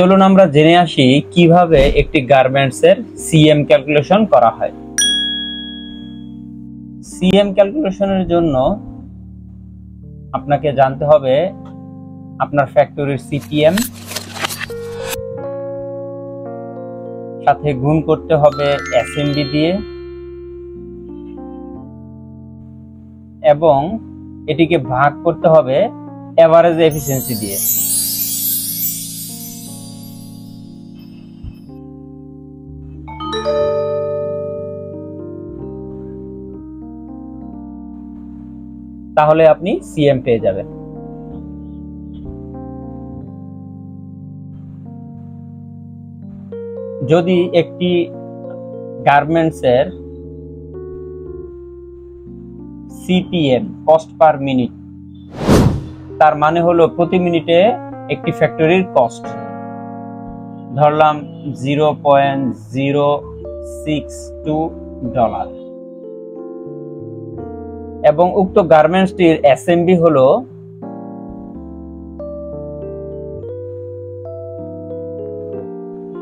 চলুন আমরা জেনে আসি কিভাবে একটি গার্মেন্টস এর সিএম ক্যালকুলেশন করা হয়। সিএম ক্যালকুলেশনের জন্য আপনাকে জানতে হবে আপনার ফ্যাক্টরির সিপিএম, সাথে গুণ করতে হবে এসএমবি দিয়ে এবং এটিকে ভাগ করতে হবে এভারেজ এফিসিয়েন্সি দিয়ে। তাহলে আপনি সিএম পেয়ে যাবেন। যদি একটি গার্মেন্টস এর সিপিএম কস্ট পার মিনিট, তার মানে হলো প্রতি মিনিটে একটি ফ্যাক্টরির কস্ট ধরলাম $0.062 এবং উক্ত গার্মেন্টসটির এসএমবি হলো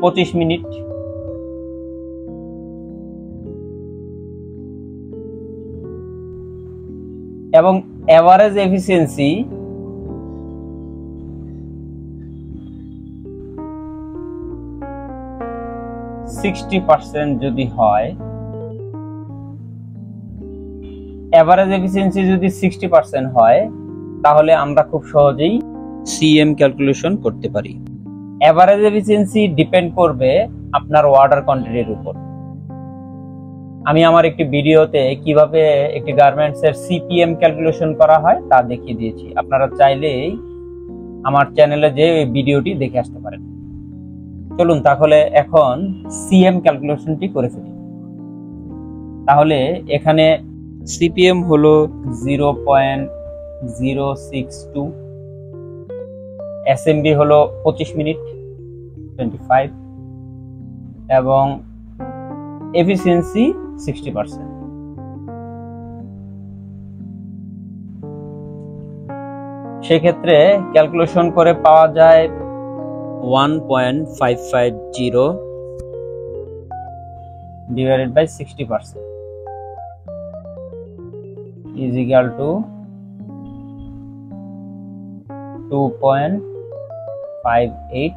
$25 মিনিট এবং এভারেজ এফিসিয়েন্সি যদি হয়, এভারেজ এফিসিয়েন্সি যদি 60% হয়, তাহলে আমরা খুব সহজেই সিএম ক্যালকুলেশন করতে পারি। এভারেজ এফিসিয়েন্সি ডিপেন্ড করবে আপনার অর্ডার কোয়ান্টিটির উপর। আমি আমার একটি ভিডিওতে কিভাবে একটি গার্মেন্টস এর সিপিএম ক্যালকুলেশন করা হয় তা দেখিয়ে দিয়েছি। আপনারা চাইলেই আমার চ্যানেলে যে ভিডিওটি দেখে আসতে পারেন। চলুন তাহলে এখন সিএম ক্যালকুলেশনটি করে ফেলি। তাহলে এখানে সিপিএম হলো 0.062, এসএমবি হলো 25 মিনিট 25 এবং এফিসিয়েন্সি 60%। সেক্ষেত্রে ক্যালকুলেশন করে পাওয়া যায় 1.550 divided by 60% is equal to $2.58।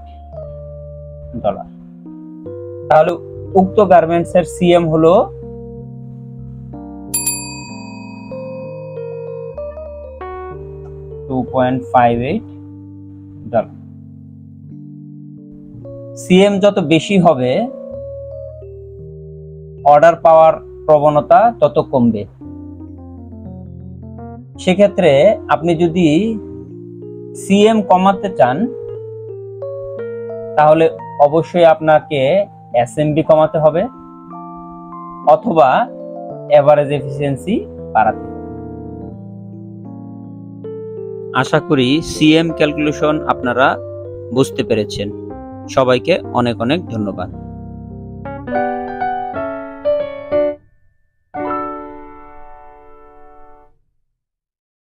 তাহলে উক্ত গার্মেন্টস এর সিএম হলো $2.58। সিএম যত বেশি হবে অর্ডার পাওয়ার প্রবণতা তত কমবে। সেক্ষেত্রে আপনি যদি সিএম কমাতে চান তাহলে অবশ্যই আপনাকে এসএমবি কমাতে হবে অথবা এভারেজ এফিসিয়েন্সি বাড়াতে হবে। আশা করি সিএম ক্যালকুলেশন আপনারা বুঝতে পেরেছেন। সবাইকে অনেক অনেক ধন্যবাদ।